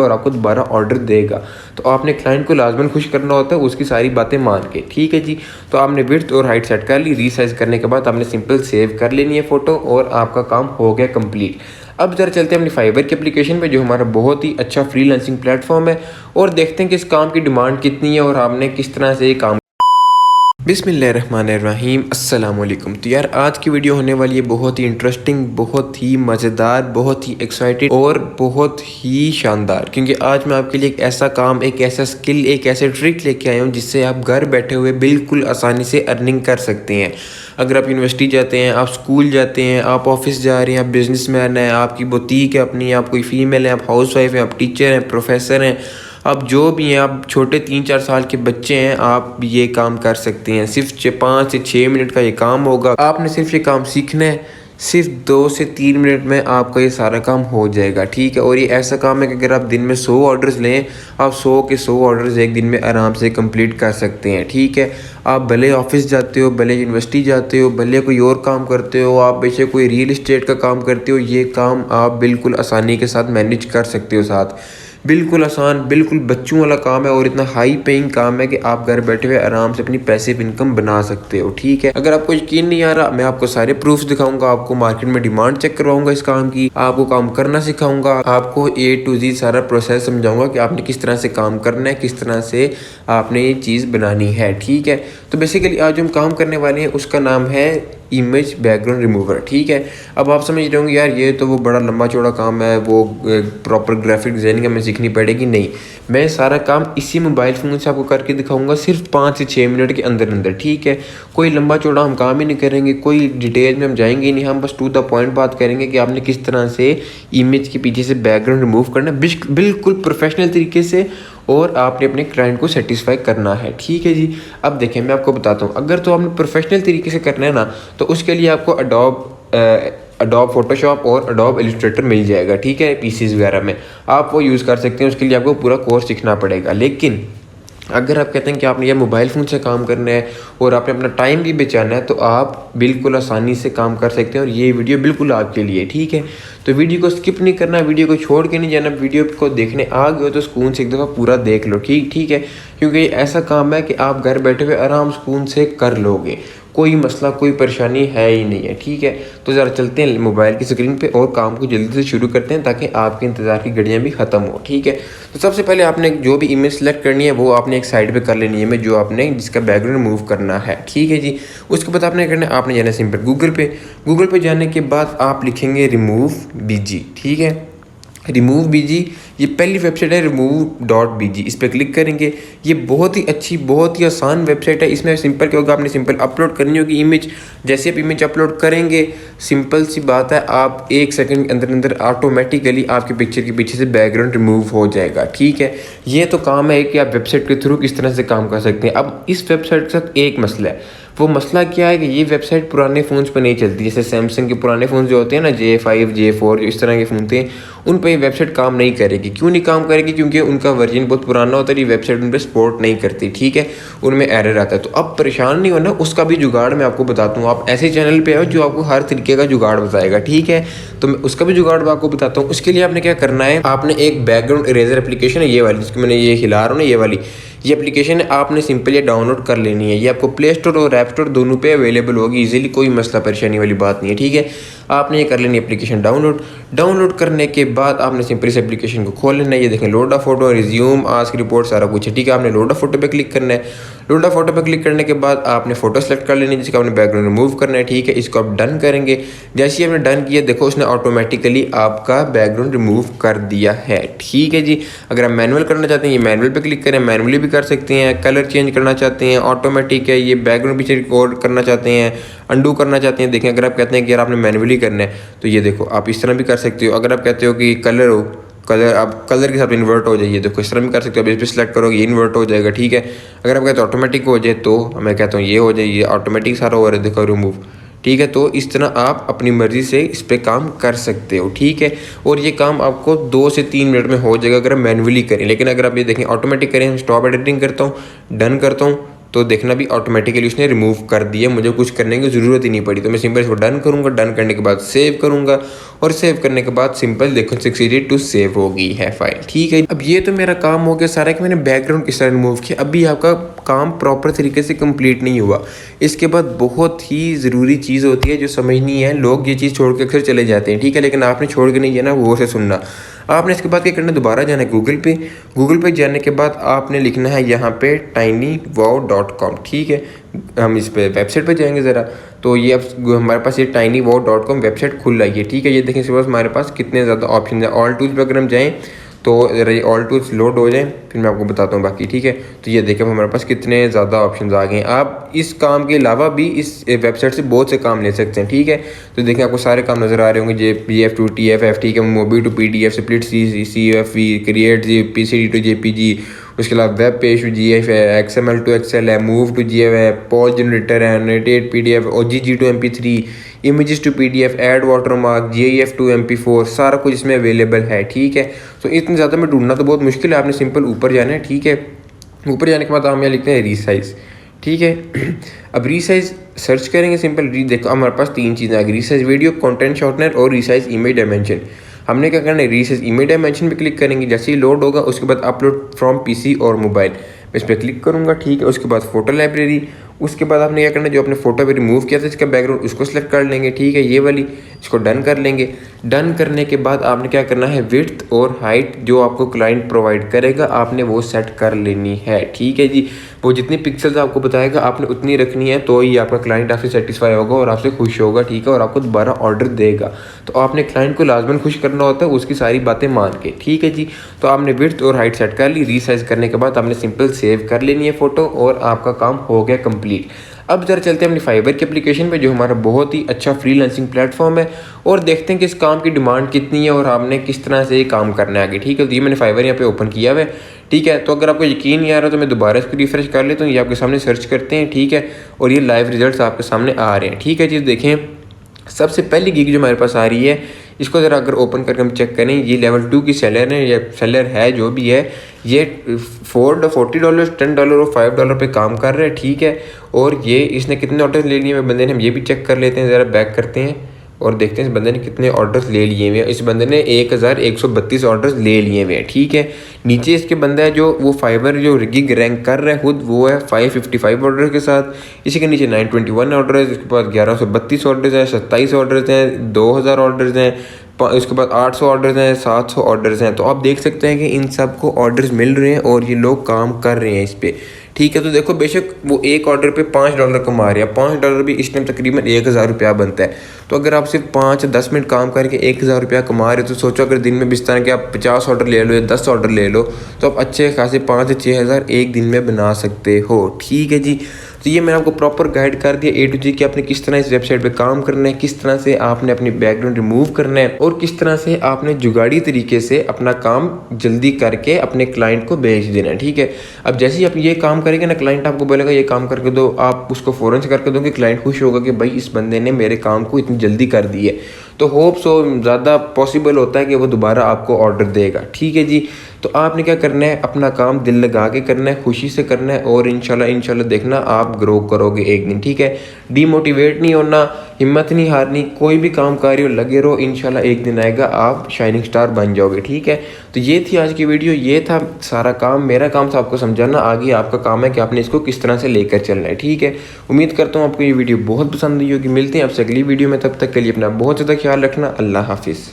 और आपको दोबारा ऑर्डर देगा। तो आपने क्लाइंट को लाजमन खुश करना होता है उसकी सारी बातें मान के, ठीक है जी। तो आपने विड्थ और हाइट सेट कर ली, रीसाइज करने के बाद आपने सिंपल सेव कर लेनी है फ़ोटो और आपका काम हो गया कंप्लीट। अब जरा चलते हैं अपनी फाइवर की एप्लीकेशन पे, जो हमारा बहुत ही अच्छा फ्रीलांसिंग प्लेटफॉर्म है, और देखते हैं कि इस काम की डिमांड कितनी है और आपने किस तरह से ये काम। बिस्मिल्लाहिर्रहमानिर्रहीम, अस्सलामुअलैकुम। तो यार आज की वीडियो होने वाली है बहुत ही इंटरेस्टिंग, बहुत ही मज़ेदार, बहुत ही एक्साइटेड और बहुत ही शानदार, क्योंकि आज मैं आपके लिए एक ऐसा काम, एक ऐसा स्किल, एक ऐसे ट्रिक लेके आया हूँ जिससे आप घर बैठे हुए बिल्कुल आसानी से अर्निंग कर सकते हैं। अगर आप यूनिवर्सिटी जाते हैं, आप स्कूल जाते हैं, आप ऑफिस जा रहे हैं, आप बिजनेसमैन हैं, आपकी बुटीक है अपनी, आप कोई फीमेल हैं, आप हाउस वाइफ हैं, आप टीचर हैं, प्रोफेसर हैं, आप जो भी हैं, आप छोटे 3-4 साल के बच्चे हैं, आप ये काम कर सकते हैं। सिर्फ 5 से 6 मिनट का ये काम होगा। आपने सिर्फ ये काम सीखना है, सिर्फ 2 से 3 मिनट में आपका ये सारा काम हो जाएगा, ठीक है। और ये ऐसा काम है कि अगर आप दिन में 100 ऑर्डर्स लें, आप 100 के 100 ऑर्डर्स एक दिन में आराम से कंप्लीट कर सकते हैं, ठीक है। आप भले ऑफिस जाते हो, भले यूनिवर्सिटी जाते हो, भले कोई और काम करते हो, आप बेशक कोई रियल इस्टेट का काम करते हो, ये काम आप बिल्कुल आसानी के साथ मैनेज कर सकते हो। साथ बिल्कुल आसान, बिल्कुल बच्चों वाला काम है और इतना हाई पेइंग काम है कि आप घर बैठे हुए आराम से अपनी पैसिव इनकम बना सकते हो, ठीक है। अगर आपको यकीन नहीं आ रहा, मैं आपको सारे प्रूफ्स दिखाऊंगा, आपको मार्केट में डिमांड चेक करवाऊंगा इस काम की, आपको काम करना सिखाऊंगा, आपको A to Z सारा प्रोसेस समझाऊंगा कि आपने किस तरह से काम करना है, किस तरह से आपने ये चीज़ बनानी है, ठीक है। तो बेसिकली आज जो हम काम करने वाले हैं उसका नाम है इमेज बैकग्राउंड रिमूवर, ठीक है। अब आप समझ रहे होंगे यार ये तो वो बड़ा लंबा चौड़ा काम है, वो प्रॉपर ग्राफिक डिज़ाइनिंग हमें सीखनी पड़ेगी। नहीं, मैं सारा काम इसी मोबाइल फ़ोन से आपको करके दिखाऊंगा सिर्फ 5 से 6 मिनट के अंदर अंदर, ठीक है। कोई लंबा चौड़ा हम काम ही नहीं करेंगे, कोई डिटेल में हम जाएंगे ही नहीं, हम बस टू द पॉइंट बात करेंगे कि आपने किस तरह से इमेज के पीछे से बैकग्राउंड रिमूव करना है बिल्कुल प्रोफेशनल तरीके से, और आपने अपने क्लाइंट को सेटिस्फाई करना है, ठीक है जी। अब देखें मैं आपको बताता हूँ, अगर तो आपने प्रोफेशनल तरीके से करना है ना, तो उसके लिए आपको अडोब फोटोशॉप और अडोब इलस्ट्रेटर मिल जाएगा, ठीक है। पीसीज वगैरह में आप वो यूज़ कर सकते हैं, उसके लिए आपको पूरा कोर्स सीखना पड़ेगा। लेकिन अगर आप कहते हैं कि आपने ये मोबाइल फ़ोन से काम करना है और आपने अपना टाइम भी बचाना है, तो आप बिल्कुल आसानी से काम कर सकते हैं और ये वीडियो बिल्कुल आपके लिए, ठीक है। तो वीडियो को स्किप नहीं करना, वीडियो को छोड़ के नहीं जाना, वीडियो को देखने आ गए हो तो सुकून से एक दफ़ा पूरा देख लो, ठीक है। क्योंकि ये ऐसा काम है कि आप घर बैठे हुए आराम सुकून से कर लोगे, कोई मसला कोई परेशानी है ही नहीं है, ठीक है। तो ज़रा चलते हैं मोबाइल की स्क्रीन पे और काम को जल्दी से शुरू करते हैं ताकि आपके इंतज़ार की घड़ियाँ भी ख़त्म हो, ठीक है। तो सबसे पहले आपने जो भी इमेज सेलेक्ट करनी है वो आपने एक साइड पे कर लेनी है इमेज जो आपने जिसका बैकग्राउंड रिमूव करना है, ठीक है जी। उसके बाद आपने करना है, आपने जाना है सिंपल गूगल पे जाने के बाद आप लिखेंगे रिमूव बीजी, ठीक है। रिमूव बीजी, ये पहली वेबसाइट है remove.bg, इस पर क्लिक करेंगे। ये बहुत ही अच्छी, बहुत ही आसान वेबसाइट है। इसमें सिंपल क्या होगा, आपने सिंपल अपलोड करनी होगी इमेज। जैसे आप इमेज अपलोड करेंगे, सिंपल सी बात है, आप 1 सेकंड के अंदर अंदर ऑटोमेटिकली आपके पिक्चर के पीछे से बैकग्राउंड रिमूव हो जाएगा, ठीक है। ये तो काम है कि आप वेबसाइट के थ्रू किस तरह से काम कर सकते हैं। अब इस वेबसाइट के साथ एक मसला है, वो मसला क्या है कि ये वेबसाइट पुराने फ़ोन्स पर नहीं चलती। जैसे सैमसंग के पुराने फ़ोन जो होते हैं ना, J5 J4 जो इस तरह के फ़ोन थे, उन पर ये वेबसाइट काम नहीं करेगी। क्यों नहीं काम करेगी? क्योंकि उनका वर्जन बहुत पुराना होता है, ये वेबसाइट उन पर सपोर्ट नहीं करती, ठीक है। उनमें एरर आता है। तो अब परेशान नहीं होना, उसका भी जुगाड़ मैं आपको बताता हूँ। आप ऐसे चैनल पे आओ जो आपको हर तरीके का जुगाड़ बताएगा, ठीक है। तो मैं उसका भी जुगाड़ मैं आपको बताता हूँ। उसके लिए आपने क्या करना है, आपने एक बैकग्राउंड इरेजर एप्लीकेशन है ये वाली, जिसकी मैंने ये हिला रहा हूँ ना, ये वाली ये एप्लीकेशन है, आपने सिंपल ये डाउनलोड कर लेनी है। ये आपको प्ले स्टोर और ऐप स्टोर दोनों पे अवेलेबल होगी इजीली, कोई मसला परेशानी वाली बात नहीं है, ठीक है। आपने ये कर लेनी एप्लीकेशन डाउनलोड करने के बाद आपने सिंपल इस एप्लीकेशन को खोल लेना है। ये देखें, लोड अ फोटो, रिज्यूम, आस्क रिपोर्ट, सारा कुछ है, ठीक है। आपने लोड अ फोटो पे क्लिक करना है। लोड अ फोटो पे क्लिक करने के बाद आपने फोटो सेलेक्ट कर लेनी है जिसका आपने बैकग्राउंड रिमूव करना है, ठीक है। इसको आप डन करेंगे। जैसे ही आपने डन किया, देखो उसने ऑटोमेटिकली आपका बैकग्राउंड रिमूव कर दिया है, ठीक है जी। अगर आप मैनुअल करना चाहते हैं, ये मैनुअल पे क्लिक करें, मैनुअली भी कर सकते हैं। कलर चेंज करना चाहते हैं, ऑटोमेटिक है। ये बैकग्राउंड पीछे रिकॉर्ड करना चाहते हैं, अंडू करना चाहते हैं, देखें। अगर आप कहते हैं कि यार आपने मैनुअली करना है, तो ये देखो आप इस तरह भी कर सकते हो। अगर आप कहते हो कि कलर आप कलर के साथ इन्वर्ट हो जाइए, देखो इस तरह भी कर सकते हो। अब इस पर सेलेक्ट करोगे, ये इन्वर्ट हो जाएगा, ठीक है। अगर आप कहते हो ऑटोमेटिक हो जाए, तो मैं कहता हूँ ये हो जाए, ये ऑटोमेटिक सारा हो रहा है, देखो रिमूव, ठीक है। तो इस तरह आप अपनी मर्ज़ी से इस पर काम कर सकते हो, ठीक है। और ये काम आपको 2 से 3 मिनट में हो जाएगा अगर आप मैनुअली करें। लेकिन अगर आप ये देखें ऑटोमेटिक करें, स्टॉप एडिटिंग करता हूँ, डन करता हूँ, तो देखना भी ऑटोमेटिकली उसने रिमूव कर दिया, मुझे कुछ करने की ज़रूरत ही नहीं पड़ी। तो मैं सिंपल इसको डन करूँगा, डन करने के बाद सेव करूँगा और सेव करने के बाद सिंपल देखो सक्सीडेड टू सेव हो गई है फाइल। ठीक है, अब ये तो मेरा काम हो गया सारा कि मैंने बैकग्राउंड किस तरह रिमूव किया। अभी आपका काम प्रॉपर तरीके से कंप्लीट नहीं हुआ। इसके बाद बहुत ही ज़रूरी चीज़ होती है जो समझनी है। लोग ये चीज़ छोड़ के अक्सर चले जाते हैं, ठीक है, लेकिन आपने छोड़ के नहीं जाना, वो से सुनना। आपने इसके बाद क्या करना है, दोबारा जाना है गूगल पे जाने के बाद आपने लिखना है यहाँ पे tinywow.com। ठीक है, हम इस पे वेबसाइट पे जाएंगे ज़रा, तो ये अब हमारे पास ये tinywow.com वेबसाइट खुल रही है। ठीक है, ये देखें इसके पास हमारे पास कितने ज़्यादा ऑप्शन है। ऑल टूल्स पर अगर हम जाएँ तो ये ऑल टूल्स लोड हो जाए फिर मैं आपको बताता हूँ बाकी। ठीक है, तो ये देखें हमारे पास कितने ज़्यादा ऑप्शंस आ गए हैं। आप इस काम के अलावा भी इस वेबसाइट से बहुत से काम ले सकते हैं। ठीक है, तो देखें आपको सारे काम नज़र आ रहे होंगे, JPF टू TFF, ठीक है, mobi to PDF, split CFV, create PCD to JPG, उसके अलावा वेब पेज टू GIF है, XML टू एक्सेल है, मूव टू GIF है, पॉज जनरेटर है, notate PDF, OGG to MP3, images to PDF, add watermark, GIF to MP4, सारा कुछ इसमें available है। ठीक है, तो इतने ज़्यादा में ढूंढना तो बहुत मुश्किल है, आपने सिंपल ऊपर जाना है। ठीक है, ऊपर जाने के बाद हम यहाँ लिखते हैं रीसाइज। ठीक है, अब रीसाइज सर्च करेंगे सिंपल देखो हमारे पास 3 चीज़ें आ गई, रीसाइज वीडियो, कंटेंट शॉर्टनर और रीसाइज इमेज डायमेंशन। हमने क्या करना है, रीसाइज इमेज डायमेंशन पे क्लिक करेंगे। जैसे ही लोड होगा उसके बाद अपलोड फ्रॉम PC और मोबाइल, मैं इस पर क्लिक करूँगा। ठीक है, उसके बाद फोटो लाइब्रेरी, उसके बाद आपने क्या करना है, जो आपने फोटो पे रिमूव किया था इसका बैकग्राउंड उसको सिलेक्ट कर लेंगे। ठीक है, ये वाली, इसको डन कर लेंगे। डन करने के बाद आपने क्या करना है, विड्थ और हाइट जो आपको क्लाइंट प्रोवाइड करेगा आपने वो सेट कर लेनी है। ठीक है जी, वो जितनी पिक्सल्स आपको बताएगा आपने उतनी रखनी है, तो ही आपका क्लाइंट आपसे सेटिस्फाई होगा और आपसे खुश होगा। ठीक है, और आपको दोबारा ऑर्डर देगा। तो आपने क्लाइंट को लाजमन खुश करना होता है उसकी सारी बातें मान के। ठीक है जी, तो आपने विड्थ और हाइट सेट कर ली। रीसाइज करने के बाद आपने सिंपल सेव कर लेनी है फ़ोटो और आपका काम हो गया कंप्लीट। अब जरा चलते हैं अपनी फाइवर की एप्लीकेशन पे जो हमारा बहुत ही अच्छा फ्रीलांसिंग प्लेटफॉर्म है और देखते हैं कि इस काम की डिमांड कितनी है और आपने किस तरह से ये काम करना है आगे। ठीक है, तो ये मैंने फाइवर यहाँ पे ओपन किया हुआ है। ठीक है, तो अगर आपको यकीन नहीं आ रहा तो मैं दोबारा इसको रिफ्रेश कर लेता हूँ। ये आपके सामने सर्च करते हैं। ठीक है, और ये लाइव रिजल्ट आपके सामने आ रहे हैं। ठीक है जी, देखें सबसे पहली गिग जो हमारे पास आ रही है इसको ज़रा अगर ओपन करके हम चेक करें, ये लेवल 2 की सेलर है, या सेलर है जो भी है, ये $40, $10 और $5 पे काम कर रहा है। ठीक है, और ये इसने कितने ऑर्डर ले लिए बंदे ने, हम ये भी चेक कर लेते हैं। ज़रा बैक करते हैं और देखते हैं इस बंदे ने कितने ऑर्डर्स ले लिए हुए हैं। इस बंदे ने 1132 ऑर्डर्स ले लिए हुए हैं। ठीक है, नीचे इसके बंदा है जो वो फाइवर जो गिग रैंक कर रहा है खुद, वो है 555 ऑर्डर के साथ। इसी के नीचे 921 ऑर्डर है, इसके बाद 1132 ऑर्डर्स हैं, 27 ऑर्डर्स हैं, 2000 ऑर्डर्स हैं, इसके बाद 800 ऑर्डर्स हैं, 700 ऑर्डर्स हैं। तो आप देख सकते हैं कि इन सब को ऑर्डर्स मिल रहे हैं और ये लोग काम कर रहे हैं इस पर। ठीक है, तो देखो बेशक वो एक ऑर्डर पे $5 कमा रहे हैं। $5 भी इस टाइम तकरीबन 1000 रुपया बनता है। तो अगर आप सिर्फ 5-10 मिनट काम करके 1000 रुपया कमा रहे हो तो सोचो अगर दिन में भी इस तरह के आप 50 ऑर्डर ले लो या 10 ऑर्डर ले लो तो आप अच्छे खासे 5 से 6 हज़ार एक दिन में बना सकते हो। ठीक है जी, तो ये मैंने आपको प्रॉपर गाइड कर दिया A to Z कि आपने किस तरह इस वेबसाइट पे काम करना है, किस तरह से आपने अपनी बैकग्राउंड रिमूव करना है और किस तरह से आपने जुगाड़ी तरीके से अपना काम जल्दी करके अपने क्लाइंट को भेज देना है। ठीक है, अब जैसे ही आप ये काम करेंगे ना, क्लाइंट आपको बोलेगा ये काम करके दो, आप उसको फ़ौरन से करके दोगे, क्लाइंट खुश होगा कि भाई इस बंदे ने मेरे काम को इतनी जल्दी कर दी है। तो होप सो ज़्यादा पॉसिबल होता है कि वो दोबारा आपको ऑर्डर देगा। ठीक है जी, तो आपने क्या करना है, अपना काम दिल लगा के करना है, खुशी से करना है और इंशाल्लाह देखना आप ग्रो करोगे एक दिन। ठीक है, डीमोटिवेट नहीं होना, हिम्मत नहीं हारनी, कोई भी काम कर रहे हो लगे रहो, इंशाल्लाह एक दिन आएगा आप शाइनिंग स्टार बन जाओगे। ठीक है, तो ये थी आज की वीडियो, ये था सारा काम। मेरा काम था आपको समझाना, आगे आपका काम है कि आपने इसको किस तरह से लेकर चलना है। ठीक है, उम्मीद करता हूँ आपको ये वीडियो बहुत पसंद आई होगी। मिलते हैं आपसे अगली वीडियो में, तब तक के लिए अपना बहुत ज़्यादा ख्याल रखना। अल्लाह हाफिज़।